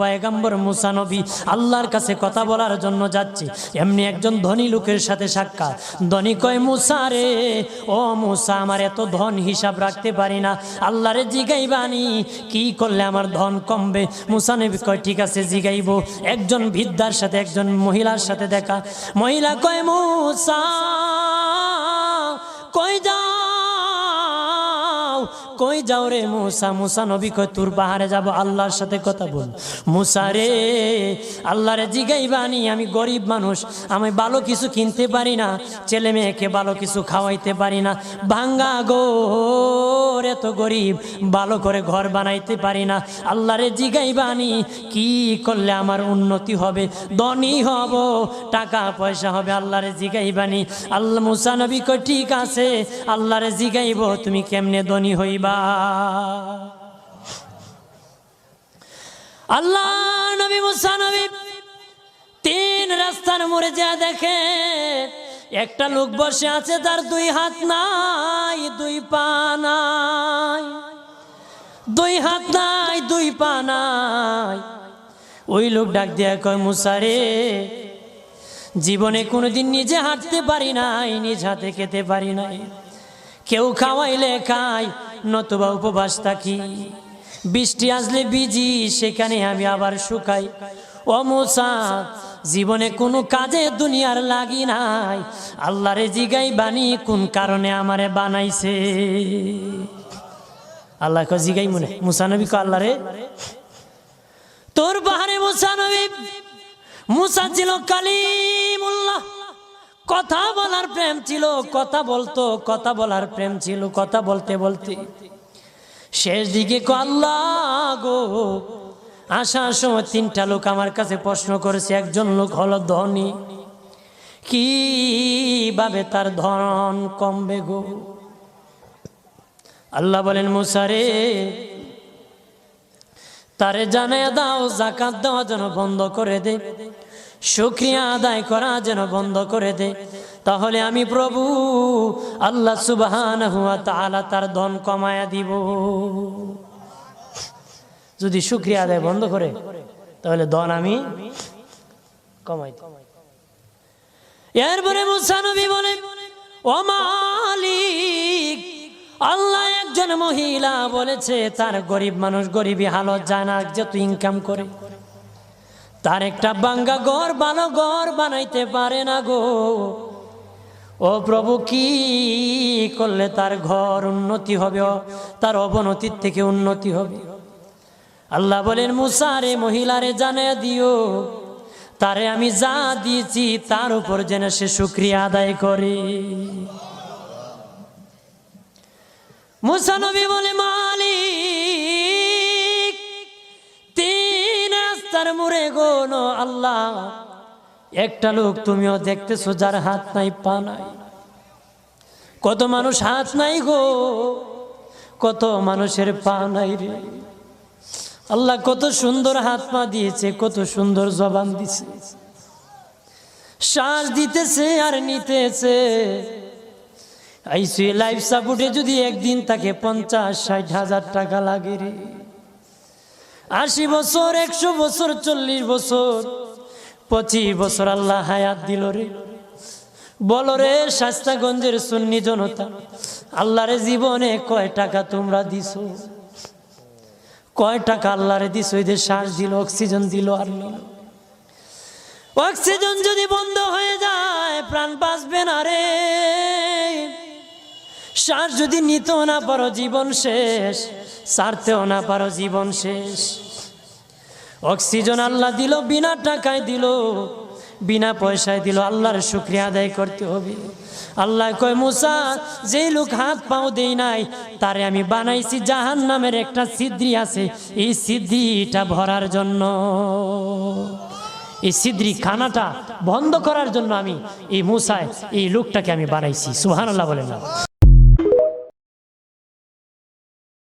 পয়গম্বর মুসা নবী আল্লাহর কাছে কথা বলার জন্য যাচ্ছে, এমনি একজন ধনী লোকের সাথে সাক্ষাৎ। ধনী কয়, মুসা রে, ও মুসা, আমার এত ধন হিসাব রাখতে পারি না, আল্লাহরে জিগাইবানি কি করলে আমার ধন কমবে? মুসা নবী কয়, ঠিক আছে জিগাইব। একজন বৃদ্ধার সাথে, একজন মহিলার সাথে দেখা। মহিলা কয়, মুসা কই যাও, কই যাও রে মুসা? মুসা নবী কয়, তোর পাহাড়ে যাব, আল্লাহর সাথে কথা বল। মুসা রে, আল্লাহরে জিগাইবানি, আমি গরিব মানুষ, আমি ভালো কিছু কিনতে পারি না, ছেলে মেয়েকে ভালো কিছু খাওয়াইতে পারি না, ভাঙ্গা ঘর, এত গরিব, ভালো করে ঘর বানাইতে পারি না, আল্লাহরে জিগাইবানি কি করলে আমার উন্নতি হবে, ধনী হব, টাকা পয়সা হবে, আল্লাহরে জিগাইবানি। আল্লাহ মুসা নবী কয়, ঠিক আছে, আল্লাহরে জিগাইব, তুমি কেমনে ধনী হইবা? আল্লাহ নবী মুসা নবী 3 রাস্তার মোড়ে যা দেখে একটা লোক বসে আছে, তার 2 হাত নাই, 2 পা নাই, 2 হাত নাই, 2 পা নাই। ওই লোক ডাক দিয়া কয়, মুসা রে, জীবনে কোনোদিন নিজে হাঁটতে পারি নাই, নিজ হাতে খেতে পারি নাই, কেউ খাওয়াইলে খাই, নতুবা উপবাস থাকি, বৃষ্টি আসলে ভিজি, সেখানে আমি আবার শুকাই। ও মুসা, জীবনে কোনো কাজে দুনিয়ার লাগি নাই, আল্লাহরে জিগাইবানি কোন কারণে আমারে বানাইছে? আল্লাহ কয়, জিগাই মনে? মুসা নবী কয়, আল্লাহরে। তোর পাহাড়ে মুসা নবী, মুসা ছিল কালিমুল্লাহ, কথা বলার প্রেম ছিল, কথা বলতো, কথা বলার প্রেম ছিল। কথা বলতে বলতে শেষ দিকে আল্লাহ গো, আসার সময় 3টা লোক আমার কাছে প্রশ্ন করেছে। একজন লোক হলো ধনী, কিভাবে তার ধন কমবে গো? আল্লাহ বলেন, মুসা রে, তারে জানায়া দাও, যাকাত দেওয়া যেন বন্ধ করে দে, শুকরিয়া আদায় করা যেন বন্ধ করে দে, তাহলে আমি প্রভু আল্লাহ সুবহানাহু ওয়া তাআলা তার ধন কমায়া দিব। যদি শুকরিয়া আদায় বন্ধ করে, তাহলে ধন আমি কমাই দেব। এরপরে মুসা নবী বলে, ও মালিক, আল্লাহ একজন মহিলা বলেছে তার গরিব মানুষ গরিবী হালত যায় না, যত ইনকাম করে তার একটা ভাঙ্গা ঘর, ভালো ঘর বানাইতে পারে না গো। ও প্রভু, কি করলে তার ঘর উন্নতি হবে, তার অবনতির থেকে উন্নতি হবে? আল্লাহ বলেন, মুসা রে, মহিলারে জানিয়ে দিও, তারে আমি যা দিয়েছি তার উপর যেন সে শুকরিয়া আদায় করে। মুসা নবী বলে, মালিক, 3 রাস্তার মোড়ে গো আল্লাহ, একটা লোক তুমিও দেখতেছো যার হাত নাই, পা নাই। কত মানুষ হাত নাই গো, কত মানুষের পা নাই রে। আল্লাহ কত সুন্দর হাত পা দিয়েছে, কত সুন্দর জবান দিছে, শ্বাস দিতেছে আর নিতেছে। আইসি লাইফ সাপোর্টে যদি একদিন তাকে 50-60 হাজার টাকা লাগে রে। 80 বছর, 100 বছর, 40 বছর, 25 বছর আল্লাহ হায়াত দিল রে। বলো রে শাস্তাগঞ্জের সুন্নি জনতা, আল্লাহরে জীবনে কয় টাকা তোমরা দিছো? কয় টাকা আল্লাহরে দিছো? এই যে শ্বাস দিল, অক্সিজেন দিল আর নিল। অক্সিজেন যদি বন্ধ হয়ে যায় প্রাণ বাঁচবে না রে। শ্বাস যদি নিতেও না পারো জীবন শেষ, ছাড়তেও না পারো জীবন শেষ। অক্সিজেন আল্লাহ দিল, বিনা টাকায় দিল, বিনা পয়সায় দিল, আল্লাহর শুকরিয়া আদায় করতে হবে। আল্লাহ কয়, মুসা, যে লোক হাত পাও দেই নাই তারে আমি বানাইছি জাহান্নামের একটা ছিদ্রি আছে, এই ছিদ্রিটা ভরার জন্য, এই ছিদ্রি খানাটা বন্ধ করার জন্য আমি এই মুসায় এই লোকটাকে আমি বানাইছি। সুবহানাল্লাহ বলেন না?